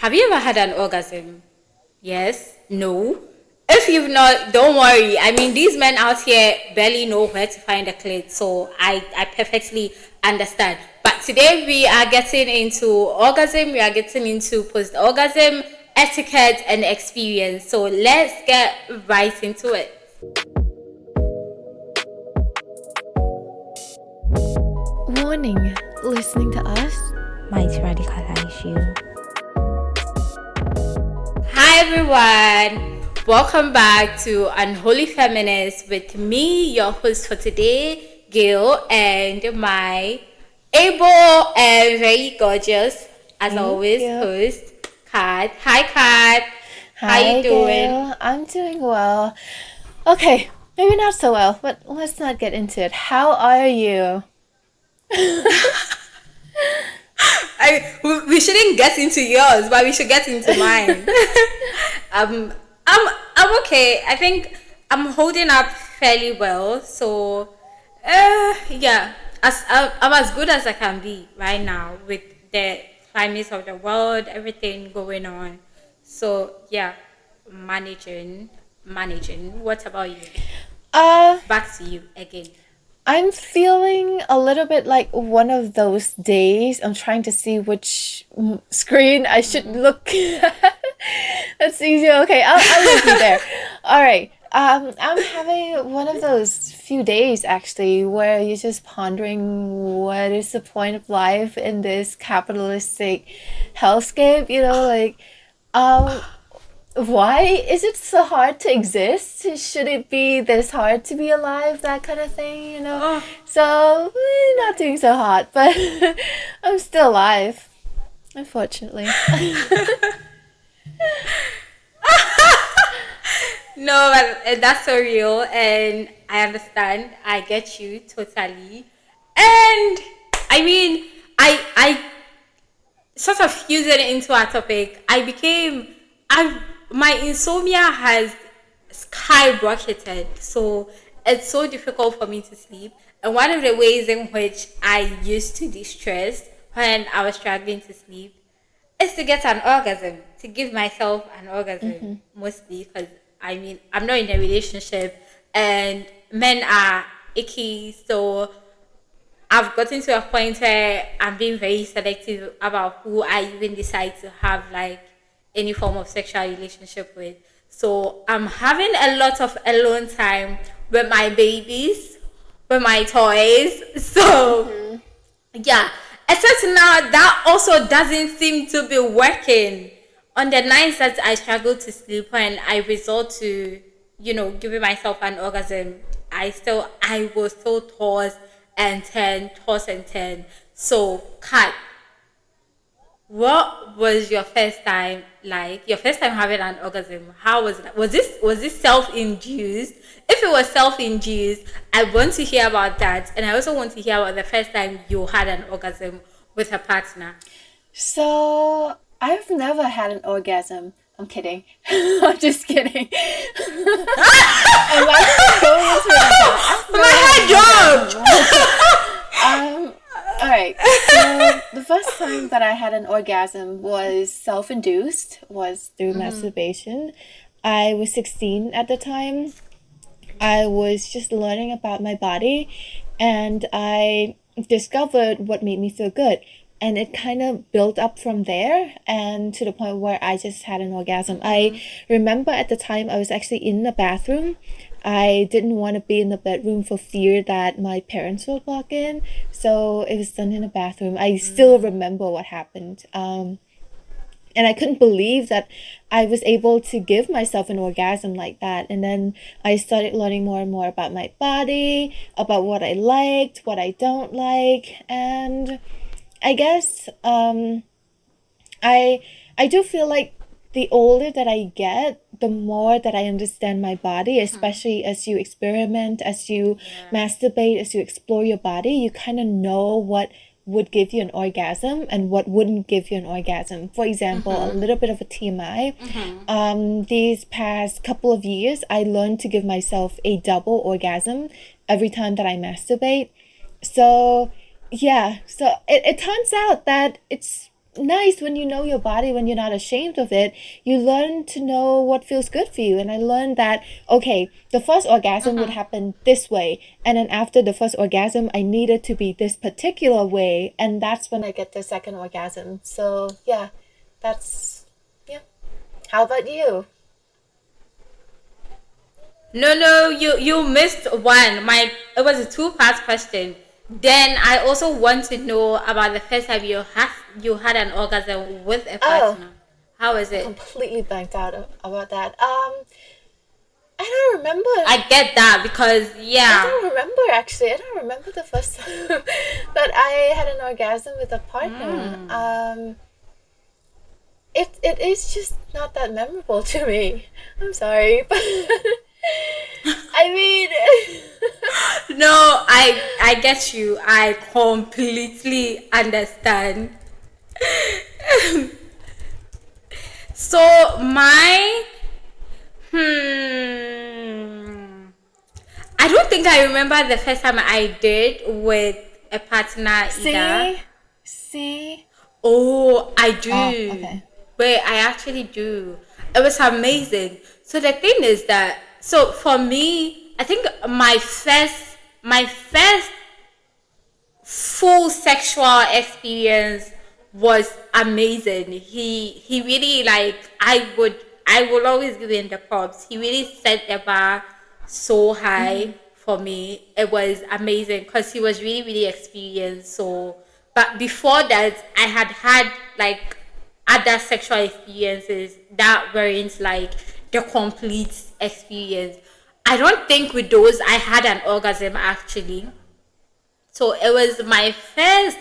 Have you ever had an orgasm? Yes? No? If you've not, don't worry. I mean, these men out here barely know where to find a clit, so I perfectly understand. But today we are getting into orgasm, we are getting into post-orgasm, etiquette, and experience. So let's get right into it. Warning, listening to us might radicalize you. Hi everyone, welcome back to Unholy Feminists with me, your host for today, Gail, and my able and very gorgeous, as always, host, Kat. Hi Kat, how you doing? Gail. I'm doing well. Okay, maybe not so well, but let's not get into it. How are you? We shouldn't get into yours, but we should get into mine. I'm okay. I think I'm holding up fairly well. So, yeah, I'm as good as I can be right now with the climate of the world, everything going on. So yeah, managing. What about you? Back to you again. I'm feeling a little bit like one of those days. I'm trying to see which screen I should look at. That's easier. Okay, I'll leave you there. All right. I'm having one of those few days actually where you're just pondering what is the point of life in this capitalistic hellscape, why is it so hard to exist? Should it be this hard to be alive? That kind of thing, So, not doing so hot, but I'm still alive, unfortunately. No, but that's so real, and I understand. I get you totally. And I mean, I sort of fused it into our topic. My insomnia has skyrocketed, so it's so difficult for me to sleep. And one of the ways in which I used to distress when I was struggling to sleep is to get an orgasm, to give myself an orgasm, mostly because I mean I'm not in a relationship and men are icky, so I've gotten to a point where I'm being very selective about who I even decide to have like any form of sexual relationship with. So I'm having a lot of alone time with my babies, with my toys. So yeah, except now that also doesn't seem to be working. On the nights that I struggle to sleep when I resort to, giving myself an orgasm, I will still toss and turn. So, Kat, what was your first time like? Your first time having an orgasm? How was that? Was this self-induced? If it was self-induced, I want to hear about that, and I also want to hear about the first time you had an orgasm with a partner. So, I've never had an orgasm. I'm kidding. I'm just kidding. I'm actually going into it. My head dropped! Alright, so the first time that I had an orgasm was self-induced, was through masturbation. I was 16 at the time. I was just learning about my body and I discovered what made me feel good. And it kind of built up from there and to the point where I just had an orgasm. I remember at the time I was actually in the bathroom. I didn't want to be in the bedroom for fear that my parents would walk in. So it was done in the bathroom. I still remember what happened. And I couldn't believe that I was able to give myself an orgasm like that. And then I started learning more and more about my body, about what I liked, what I don't like. And I guess I do feel like the older that I get, the more that I understand my body, especially as you experiment, as you masturbate, as you explore your body, you kind of know what would give you an orgasm and what wouldn't give you an orgasm. For example, a little bit of a TMI. These past couple of years, I learned to give myself a double orgasm every time that I masturbate. So, yeah. So, it turns out that it's nice when you know your body, when you're not ashamed of it. You learn to know what feels good for you. And I learned that, okay, the first orgasm would happen this way, and then after the first orgasm I needed to be this particular way, and that's when I get the second orgasm. So yeah, that's, yeah. How about you? No, you missed one. It was a two-part question. Then I also want to know about the first time you had an orgasm with a Oh, partner. How is I it? completely blanked out about that. I don't remember. I get that because I yeah. don't remember actually. I don't remember the first time that I had an orgasm with a partner. It is just not that memorable to me. I'm sorry, but I mean, No, I get you. I completely understand. So my hmm I don't think I remember the first time I did with a partner either. see, see. Oh, I Oh, do. okay. Wait, I actually do. It was amazing. So the thing is that so for me, I think my first full sexual experience was amazing. He really like I will always give him the props. He really set the bar so high for me. It was amazing because he was really really experienced. So, but before that, I had like other sexual experiences that weren't like the complete experience. I don't think with those I had an orgasm actually. So it was my first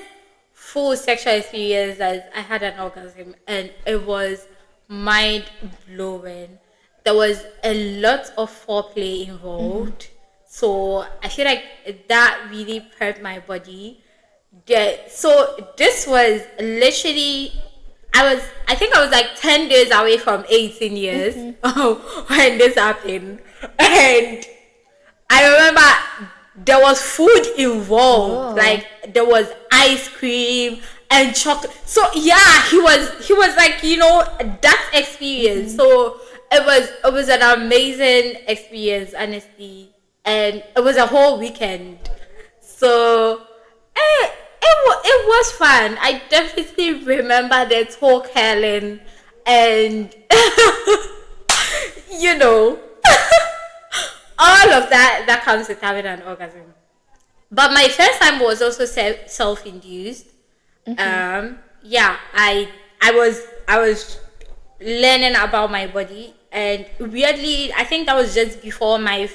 full sexual experience that I had an orgasm, and it was mind blowing. There was a lot of foreplay involved, so I feel like that really prepped my body. So this was literally, I think I was like 10 days away from 18 years when this happened, and I remember there was food involved. Oh. Like there was ice cream and chocolate. So yeah, he was like, that experience. So it was an amazing experience, honestly. And it was a whole weekend. So it was fun. I definitely remember the talk Helen and you know all of that comes with having an orgasm. But my first time was also self-induced. Yeah, I was learning about my body, and weirdly, I think that was just before my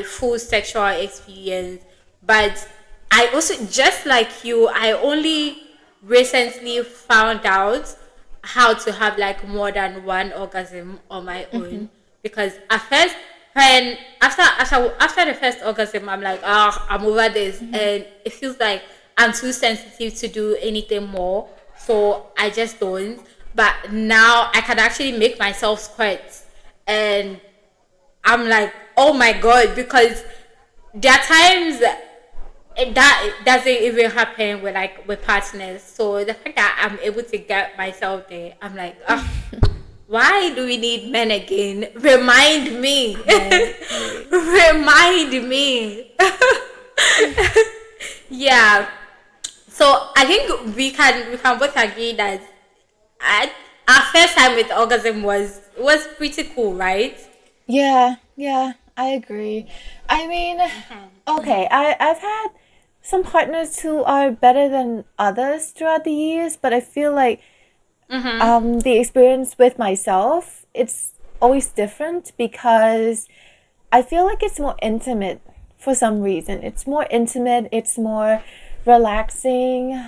full sexual experience. But I also, just like you, I only recently found out how to have like more than one orgasm on my own, because at first, when after the first orgasm, I'm like, I'm over this, and it feels like I'm too sensitive to do anything more, so I just don't. But now I can actually make myself squirt, and I'm like, oh my god, because there are times that doesn't even happen with partners. So the fact that I'm able to get myself there, I'm like, why do we need men again? Remind me. Right, right. Remind me. Yeah. So I think we can both agree that I, our first time with orgasm was pretty cool, right? Yeah, yeah, I agree. I mean, okay, I've had some partners who are better than others throughout the years, but I feel like the experience with myself, it's always different because I feel like it's more intimate for some reason. It's more intimate, it's more relaxing.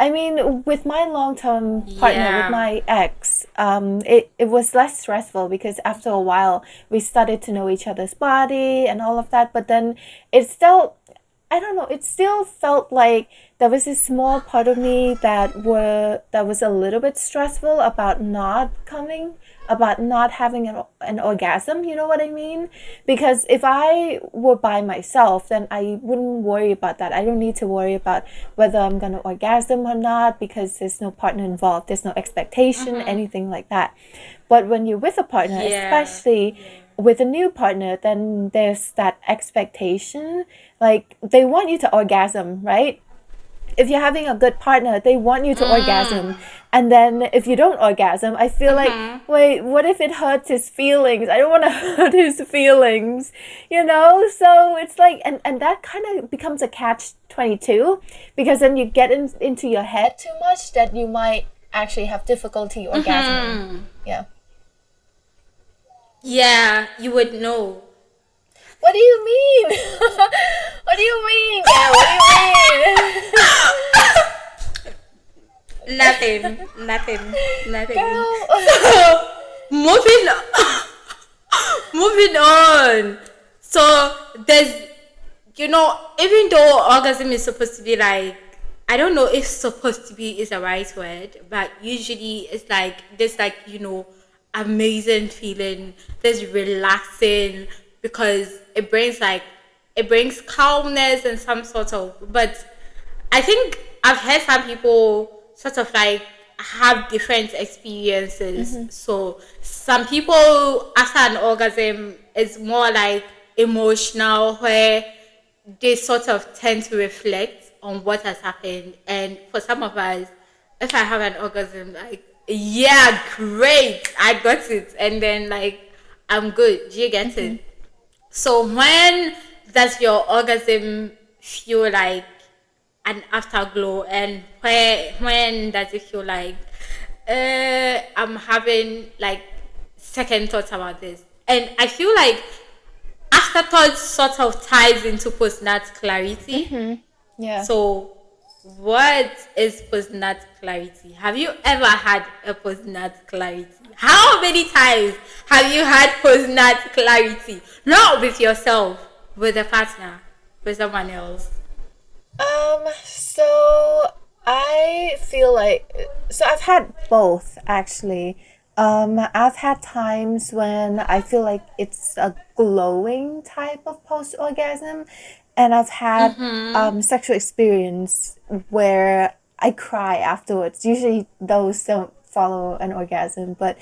I mean, with my long term partner, with Yeah. my ex, it was less stressful because after a while we started to know each other's body and all of that. But then it's still, I don't know, it still felt like there was a small part of me that was a little bit stressful about not coming, about not having an orgasm, you know what I mean? Because if I were by myself, then I wouldn't worry about that. I don't need to worry about whether I'm going to orgasm or not, because there's no partner involved, there's no expectation, anything like that. But when you're with a partner, Yeah. especially with a new partner, then there's that expectation. Like, they want you to orgasm, right? If you're having a good partner, they want you to orgasm. And then if you don't orgasm, I feel like, wait, what if it hurts his feelings? I don't want to hurt his feelings, you know? So it's like, and that kind of becomes a catch 22, because then you get into your head too much that you might actually have difficulty orgasming. Yeah. Yeah, you would know. What do you mean? What do you mean? Yeah, what do you mean? Nothing. Girl. Moving moving on. So there's, even though orgasm is supposed to be like, I don't know if supposed to be is the right word, but usually it's like this, like, amazing feeling, this relaxing, because it brings calmness and some sort of, but I think I've heard some people sort of like have different experiences. So some people after an orgasm is more like emotional, where they sort of tend to reflect on what has happened. And for some of us, if I have an orgasm, like, yeah, great, I got it. And then, like, I'm good. Do you get it? So when does your orgasm feel like an afterglow, and when does it feel like I'm having like second thoughts about this? And I feel like afterthought sort of ties into post-nut clarity. Yeah. So what is post-nut clarity? Have you ever had a post-nut clarity? How many times have you had post-nut clarity? Not with yourself, with a partner, with someone else. So I feel like, so I've had both actually. I've had times when I feel like it's a glowing type of post orgasm, and I've had sexual experience where I cry afterwards. Usually those don't follow an orgasm, but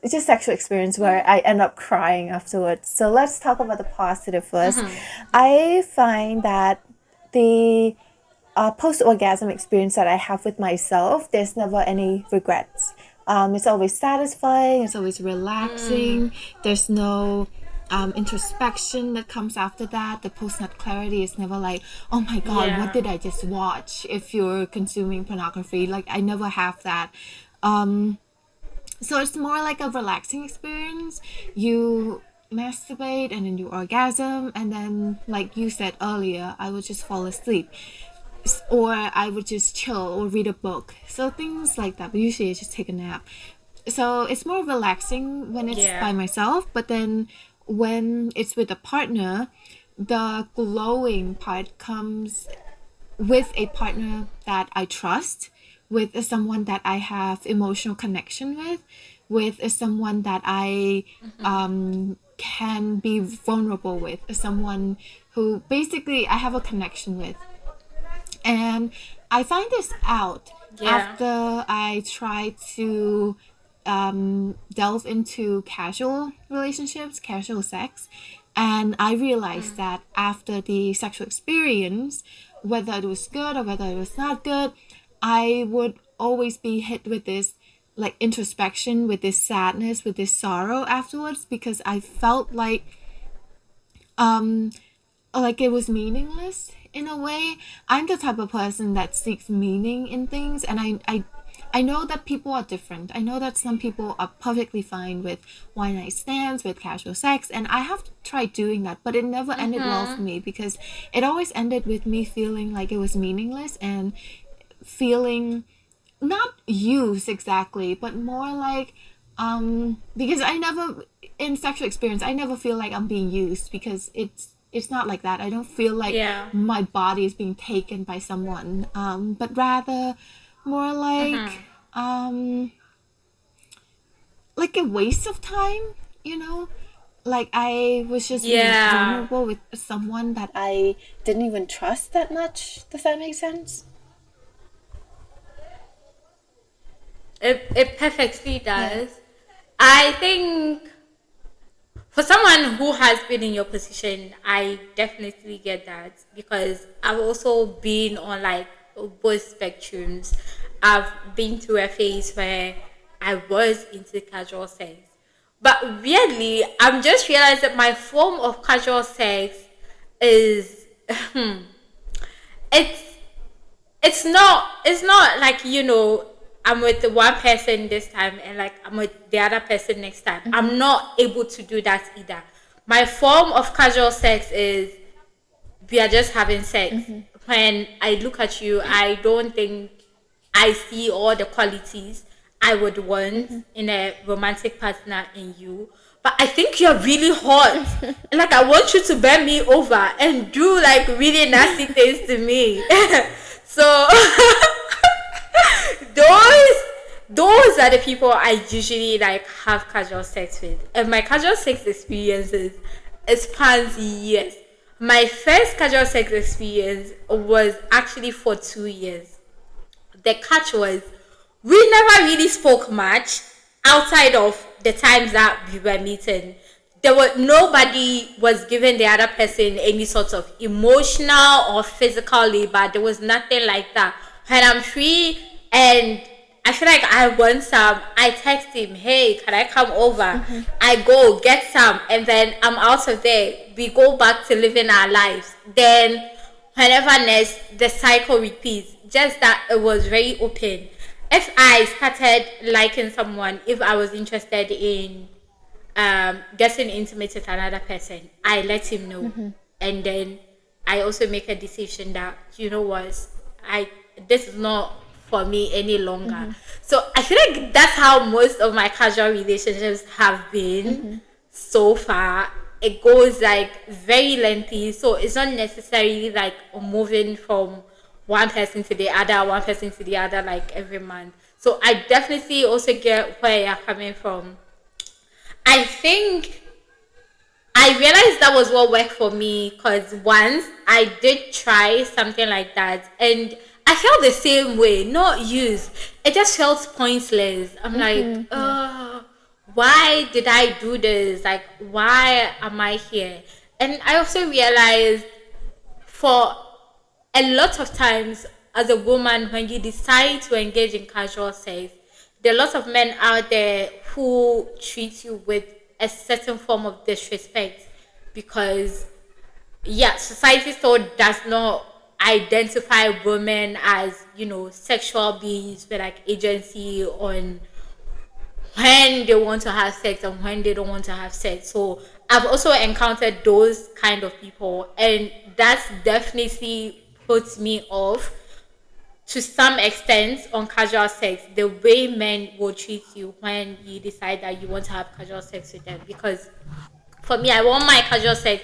it's just sexual experience where I end up crying afterwards. So let's talk about the positive first. I find that the post orgasm experience that I have with myself, there's never any regrets. It's always satisfying, it's always relaxing, there's no introspection that comes after that. The post nut clarity is never like, oh my god, what did I just watch? If you're consuming pornography, like, I never have that. So it's more like a relaxing experience. You masturbate and then you orgasm, and then, like you said earlier, I would just fall asleep, or I would just chill or read a book. So things like that. But usually I just take a nap. So it's more relaxing when it's by myself, but then when it's with a partner, the glowing part comes with a partner that I trust, with someone that I have emotional connection with someone that I can be vulnerable with, someone who basically I have a connection with. And I find this out after I try to delve into casual relationships, casual sex. And I realized that after the sexual experience, whether it was good or whether it was not good, I would always be hit with this like introspection, with this sadness, with this sorrow afterwards, because I felt like it was meaningless in a way. I'm the type of person that seeks meaning in things, and I know that people are different. I know that some people are perfectly fine with one night stands, with casual sex, and I have tried doing that, but it never ended well for me, because it always ended with me feeling like it was meaningless, and feeling not used exactly, but more like because I never, in sexual experience, I never feel like I'm being used, because it's It's not like that. I don't feel like Yeah. my body is being taken by someone, but rather more like a waste of time, you know? Like I was just being Yeah. vulnerable with someone that I didn't even trust that much. Does that make sense? It perfectly Yeah. does. I think for someone who has been in your position, I definitely get that because I've also been on like both spectrums. I've been through a phase where I was into casual sex. But weirdly, I'm just realizing that my form of casual sex is it's it's not like I'm with the one person this time and like I'm with the other person next time. I'm not able to do that either. My form of casual sex is we are just having sex. When I look at you, I don't think I see all the qualities I would want in a romantic partner in you. But I think you're really hot. And like I want you to bend me over and do like really nasty things to me. So those those are the people I usually like have casual sex with. And my casual sex experiences spans years. My first casual sex experience was actually for 2 years. The catch was we never really spoke much outside of the times that we were meeting. There were nobody was giving the other person any sort of emotional or physical labor. There was nothing like that. When I'm free and I feel like I want some, I text him, hey, can I come over? I go get some and then I'm out of there. We go back to living our lives. Then whenever next the cycle repeats, just that it was very open. If I started liking someone, if I was interested in getting intimate with another person, I let him know, and then I also make a decision that I this is not for me any longer. So I feel like that's how most of my casual relationships have been so far. It goes like very lengthy, so it's not necessarily like moving from one person to the other, one person to the other like every month. So I definitely also get where you're coming from. I think I realized that was what worked for me because once I did try something like that and I felt the same way, not used. It just felt pointless. I'm like, Yeah. why did I do this? Like, why am I here? And I also realized for a lot of times as a woman when you decide to engage in casual sex, there are lots of men out there who treat you with a certain form of disrespect because society still does not identify women as sexual beings with like agency on when they want to have sex and when they don't want to have sex. So I've also encountered those kind of people, and that's definitely puts me off to some extent on casual sex. The way men will treat you when you decide that you want to have casual sex with them, because for me, I want my casual sex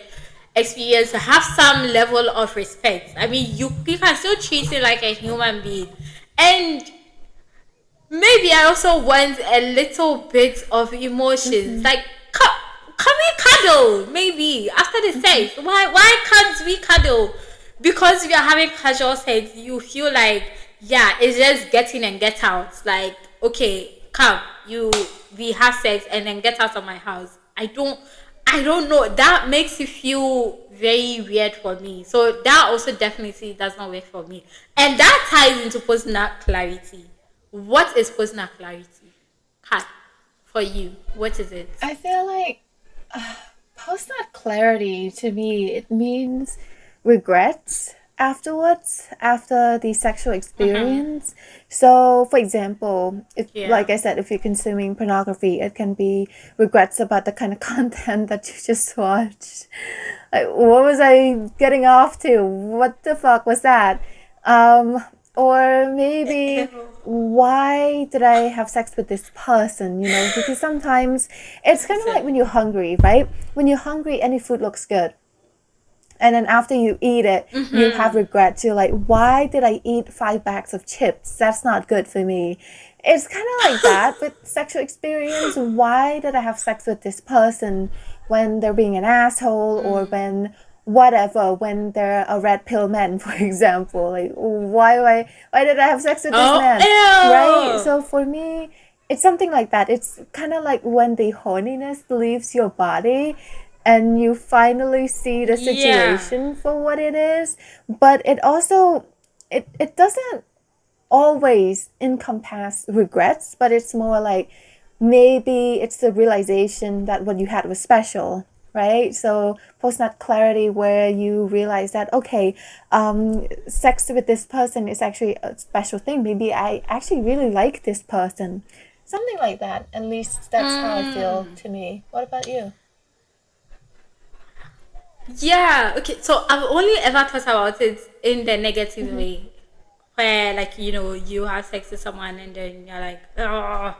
experience to have some level of respect. I mean, you can still treat it like a human being, and maybe I also want a little bit of emotions. Like, can we cuddle? Maybe after the sex. Why can't we cuddle? Because we are having casual sex, you feel like it's just get in and get out. Like, okay, come, we have sex and then get out of my house. I don't know. That makes it feel very weird for me. So that also definitely does not work for me. And that ties into personal clarity. What is personal clarity? Kat, for you, what is it? I feel like post that clarity to me, it means regrets afterwards, after the sexual experience. So, for example, if, Yeah. like I said, if you're consuming pornography, it can be regrets about the kind of content that you just watched. Like, what was I getting off to? What the fuck was that? Um, or maybe why did I have sex with this person? Because sometimes it's kind of like when you're hungry, right? When you're hungry, any food looks good. And then after you eat it, you have regret. You're like, why did I eat 5 bags of chips? That's not good for me. It's kind of like that with sexual experience. Why did I have sex with this person when they're being an asshole, or when whatever, when they're a red pill man, for example? Like, why did I have sex with this man? Right? Oh, So for me, it's something like that. It's kind of like when the horniness leaves your body and you finally see the ew. Yeah. situation for what it is. But it also, it doesn't always encompass regrets, but it's more like maybe it's the realization that what you had was special, right? So post-nut clarity, where you realize that, okay, sex with this person is actually a special thing. Maybe I actually really like this person. Something like that. At least that's how I feel to me. What about you? Yeah, okay. So I've only ever thought about it in the negative way, where like you have sex with someone and then you're like, oh,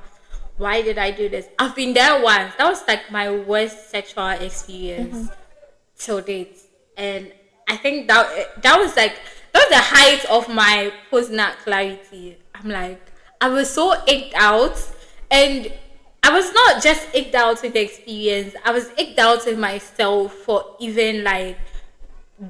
why did I do this? I've been there once. That was like my worst sexual experience till date, and I think that was like that was the height of my post nut clarity. I'm like, I was so icked out, and I was not just icked out with the experience. I was icked out with myself for even like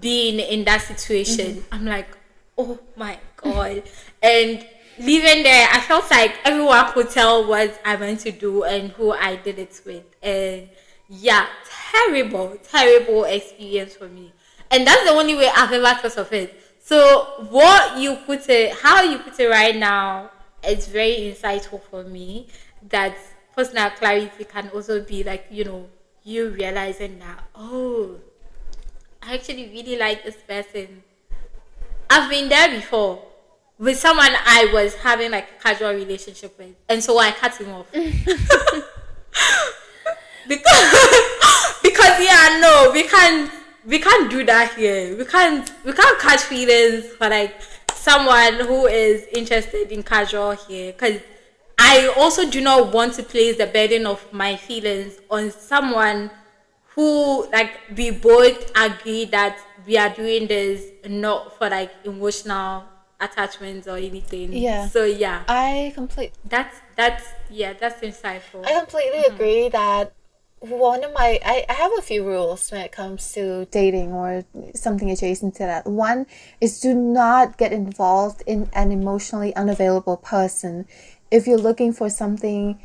being in that situation. I'm like, oh my god. And leaving there, I felt like everyone could tell what I went to do and who I did it with. And yeah, terrible, terrible experience for me. And that's the only way I've ever thought of it. So how you put it right now, it's very insightful for me. That personal clarity can also be like, you realizing that, oh, I actually really like this person. I've been there before with someone I was having like a casual relationship with, and so I cut him off because because yeah, no, we can't do that here. We can't catch feelings for like someone who is interested in casual here, because I also do not want to place the burden of my feelings on someone who, like, we both agree that we are doing this not for like emotional attachments or anything. Yeah. So yeah, I complete that's insightful. I completely agree that one of my I have a few rules when it comes to dating or something adjacent to that. One is, do not get involved in an emotionally unavailable person. If you're looking for something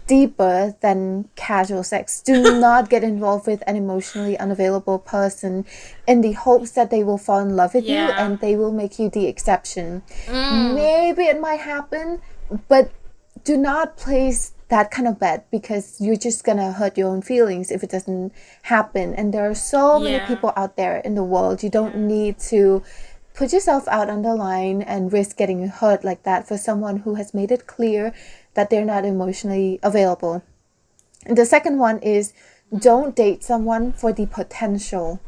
deeper than casual sex, do not get involved with an emotionally unavailable person in the hopes that they will fall in love with you Yeah. and they will make you the exception. Maybe it might happen, but do not place that kind of bet, because you're just gonna hurt your own feelings if it doesn't happen. And there are so many Yeah. people out there in the world. You don't need to put yourself out on the line and risk getting hurt like that for someone who has made it clear that they're not emotionally available. And the second one is, don't date someone for the potential.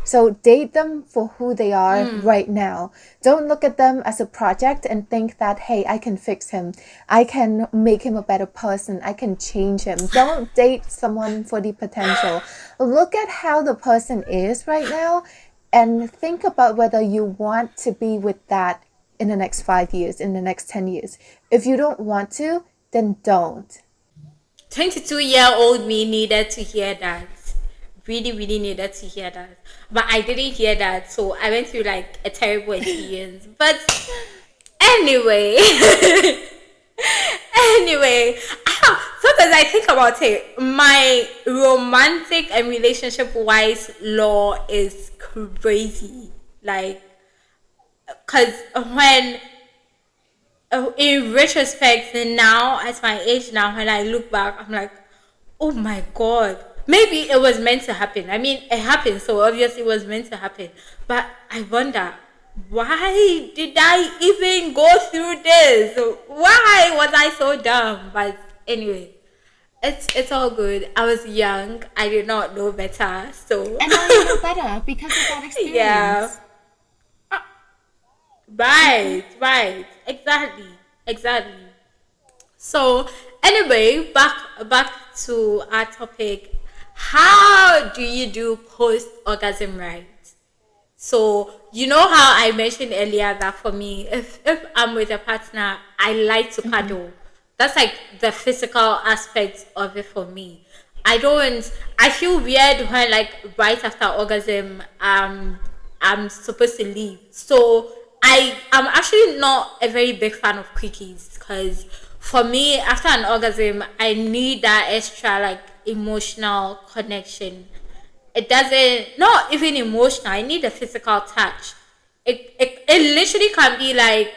So date them for who they are right now. Don't look at them as a project and think that, hey, I can fix him. I can make him a better person. I can change him. Don't date someone for the potential. Look at how the person is right now and think about whether you want to be with that in the next 5 years, in the next 10 years. If you don't want to, then don't. 22-year-old me needed to hear that. Really, really needed to hear that. But I didn't hear that, so I went through like a terrible experience. But anyway, anyway, sometimes I think about it. My romantic and relationship wise law is crazy. Like, because when in retrospect, now at my age now, when I look back, I'm like, oh my god, maybe it was meant to happen. I mean, it happened, so obviously it was meant to happen. But I wonder, why did I even go through this? Why was I so dumb? But anyway, it's all good. I was young. I did not know better. So And now you know better because of that yeah. experience. Right, exactly, exactly. So anyway, back to our topic. How do you do post orgasm right? So you know how I mentioned earlier that for me, if I'm with a partner, I like to cuddle. That's like the physical aspect of it for me. I don't. I feel weird when like right after orgasm, I'm supposed to leave. So I am actually not a very big fan of quickies because for me, after an orgasm, I need that extra like emotional connection. It doesn't, not even emotional. I need a physical touch. It literally can be like,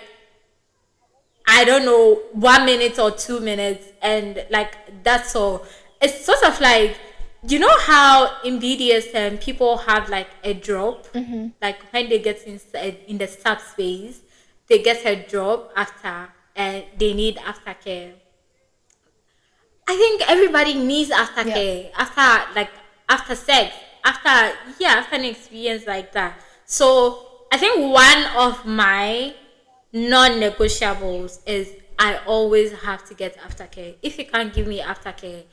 I don't know, 1 minute or 2 minutes, and like that's all. It's sort of like, you know how in BDSM people have like a drop, like when they get in the subspace, they get a drop after, and they need aftercare. I think everybody needs Yeah. aftercare after like after sex, after yeah, after an experience like that. So I think one of my non-negotiables is I always have to get aftercare. If you can't give me aftercare,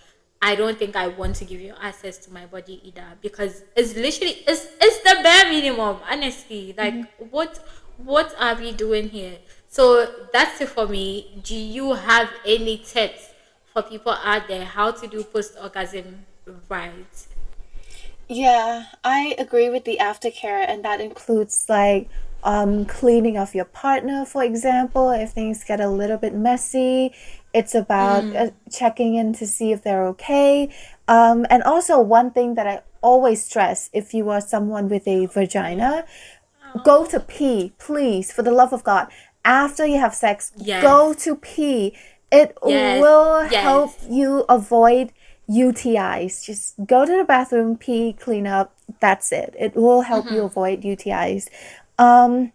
I don't think I want to give you access to my body either, because it's literally it's the bare minimum, honestly. Like what are we doing here? So that's it for me. Do you have any tips for people out there how to do post orgasm right? Yeah, I agree with the aftercare, and that includes like cleaning of your partner, for example, if things get a little bit messy. It's about checking in to see if they're okay. And also, one thing that I always stress, if you are someone with a vagina, go to pee, please, for the love of God. After you have sex, Yes. go to pee. It Yes. will help Yes. you avoid UTIs. Just go to the bathroom, pee, clean up. That's it. It will help you avoid UTIs. Um,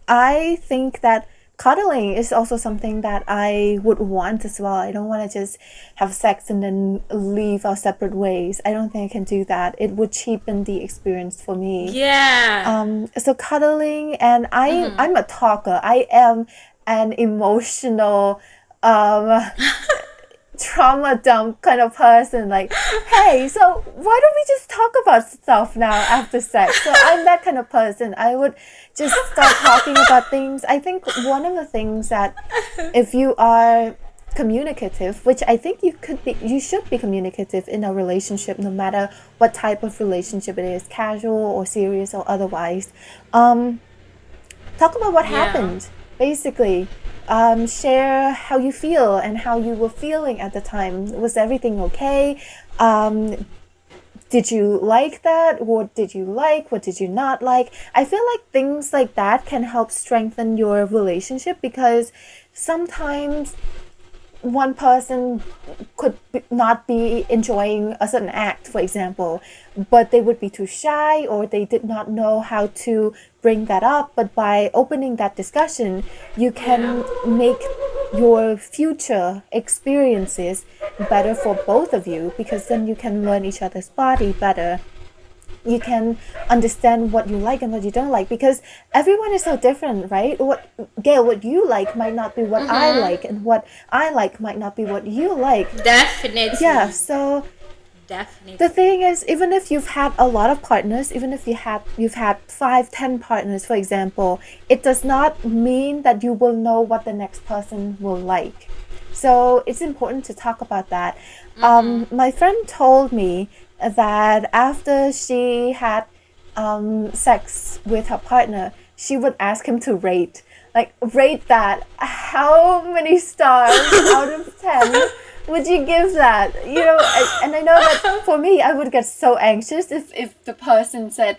I think that cuddling is also something that I would want as well. I don't want to just have sex and then leave our separate ways. I don't think I can do that. It would cheapen the experience for me. Yeah. So cuddling, and I'm a talker. I am an emotional um trauma dump kind of person. Like, hey, so why don't we just talk about stuff now after sex? So I'm that kind of person. I would just start talking about things. I think one of the things that, if you are communicative, which I think you should be communicative in a relationship, no matter what type of relationship it is, casual or serious or otherwise. Talk about what Yeah. happened, basically. Share how you feel and how you were feeling at the time. Was everything okay? Did you like that? What did you like? What did you not like? I feel like things like that can help strengthen your relationship, because sometimes one person could not be enjoying a certain act, for example, but they would be too shy, or they did not know how to bring that up. But by opening that discussion, you can make your future experiences better for both of you, because then you can learn each other's body better. You can understand what you like and what you don't like, because everyone is so different, right? What you like might not be what I like, and what I like might not be what you like. Yeah, Definitely. so the Definitely. thing is, even if you've had a lot of partners, even if you've had 5, 10 partners, for example, it does not mean that you will know what the next person will like. So it's important to talk about that. My friend told me that after she had sex with her partner, she would ask him to rate. Like, rate that. How many stars out of 10 would you give that? And I know that for me, I would get so anxious if the person said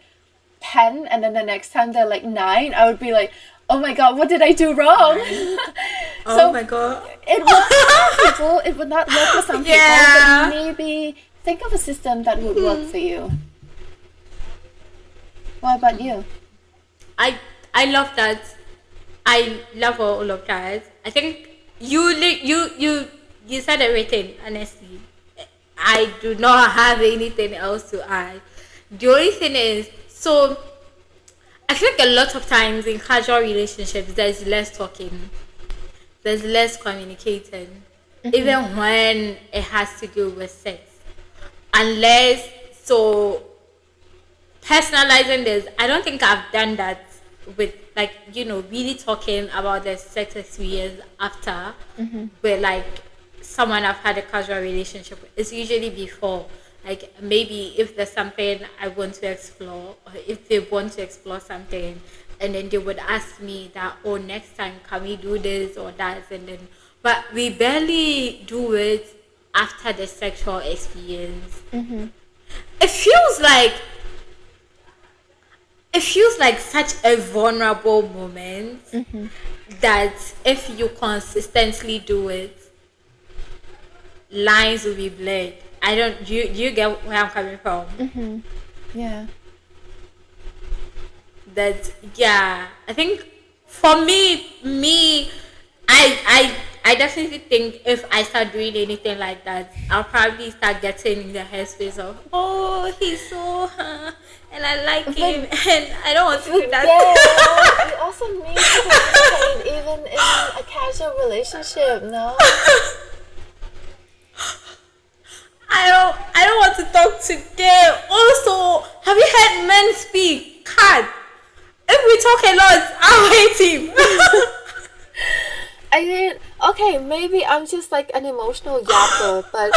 10 and then the next time they're like 9, I would be like, oh my god, what did I do wrong? Right. Oh So my god. it works for some people, it would not work for some people, but Yeah. maybe think of a system that would work for you. What about you? I love that. I love all of that. I think you said everything. Honestly, I do not have anything else to add. The only thing is, so I think a lot of times in casual relationships, there's less talking, there's less communicating, even when it has to do with sex, unless so personalizing this, I don't think I've done that with, like, really talking about the sex experience after, with like someone I've had a casual relationship with. It's usually before. Like, maybe if there's something I want to explore, or if they want to explore something, and then they would ask me that, oh, next time can we do this or that, and then, but we barely do it after the sexual experience. It feels like such a vulnerable moment that if you consistently do it, lines will be blurred. I don't. Do you get where I'm coming from? Yeah. That, yeah. I think for me, I definitely think if I start doing anything like that, I'll probably start getting in the headspace of, oh, he's so, and I like him, and I don't want to do that. Yeah, you also need to communicate even in a casual relationship, no? I don't want to talk today. Also, have you heard men speak? God, if we talk a lot, I'll hate him. I mean, okay, maybe I'm just like an emotional yapper, but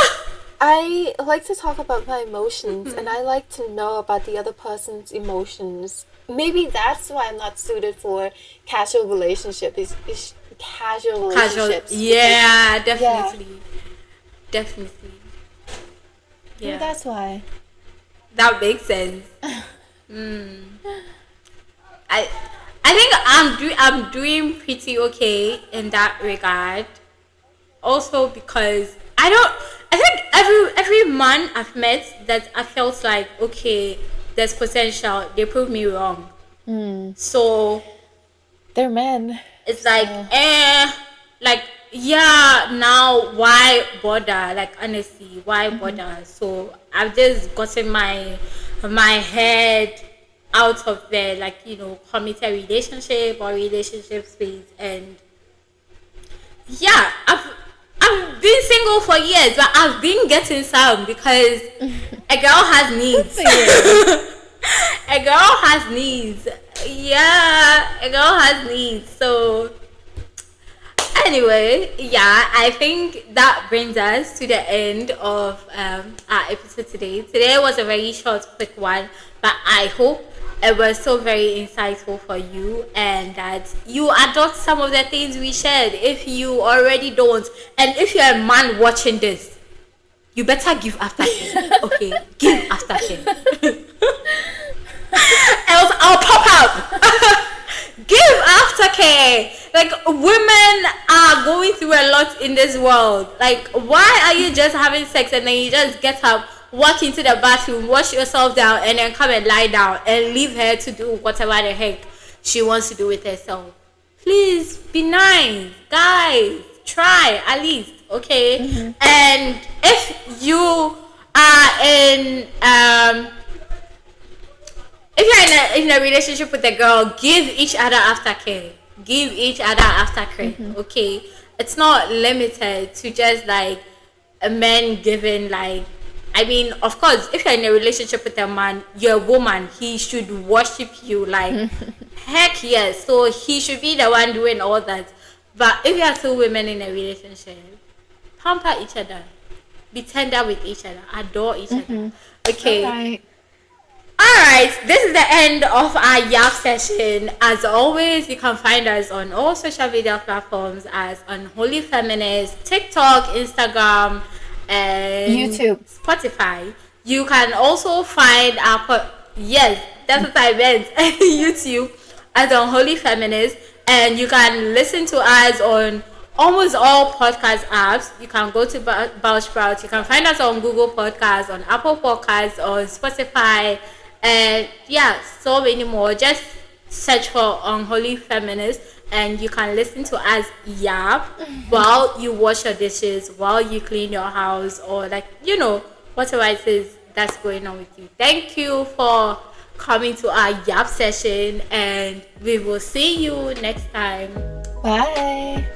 I like to talk about my emotions and I like to know about the other person's emotions. Maybe that's why I'm not suited for casual relationships. Is casual relationships. Yeah, definitely. Definitely. Yeah. Maybe that's why. That makes sense. I think I'm doing pretty okay in that regard. Also because I think every man I've met that I felt like, okay, there's potential, they proved me wrong. So they're men. It's like, like, yeah, now why bother? Like, honestly, why bother? So I've just gotten my head out of the, like, committed relationship or relationship space, and yeah, I've been single for years, but I've been getting some because a girl has needs. A girl has needs. Yeah, a girl has needs. So anyway, yeah, I think that brings us to the end of our episode today. Today was a very short, quick one, but I hope it was so very insightful for you and that you adopt some of the things we shared. If you already don't, and if you're a man watching this, you better give aftercare. Okay, give aftercare. Else I'll pop out. Give aftercare. Like, women are going through a lot in this world. Like, why are you just having sex and then you just get up, walk into the bathroom, wash yourself down, and then come and lie down and leave her to do whatever the heck she wants to do with herself? Please be nice, guys. Try at least, okay? And if you are in a relationship with a girl, give each other aftercare. Give each other aftercare, okay? It's not limited to just like a man giving, like, I mean, of course, if you're in a relationship with a man, you're a woman, he should worship you, like, heck yes. So he should be the one doing all that. But if you are two women in a relationship, pamper each other, be tender with each other, adore each other, okay? Alright, this is the end of our Yap session. As always, you can find us on all social media platforms as Unholy Feminists, TikTok, Instagram, and YouTube, Spotify. You can also find our yes, that's what I meant. YouTube as Unholy Feminists, and you can listen to us on almost all podcast apps. You can go to Buzzsprout. You can find us on Google Podcasts, on Apple Podcasts, on Spotify, and yeah, so many more. Just search for Unholy Feminists and you can listen to us yap while you wash your dishes, while you clean your house, or like, whatever it is that's going on with you. Thank you for coming to our yap session, and we will see you next time. Bye.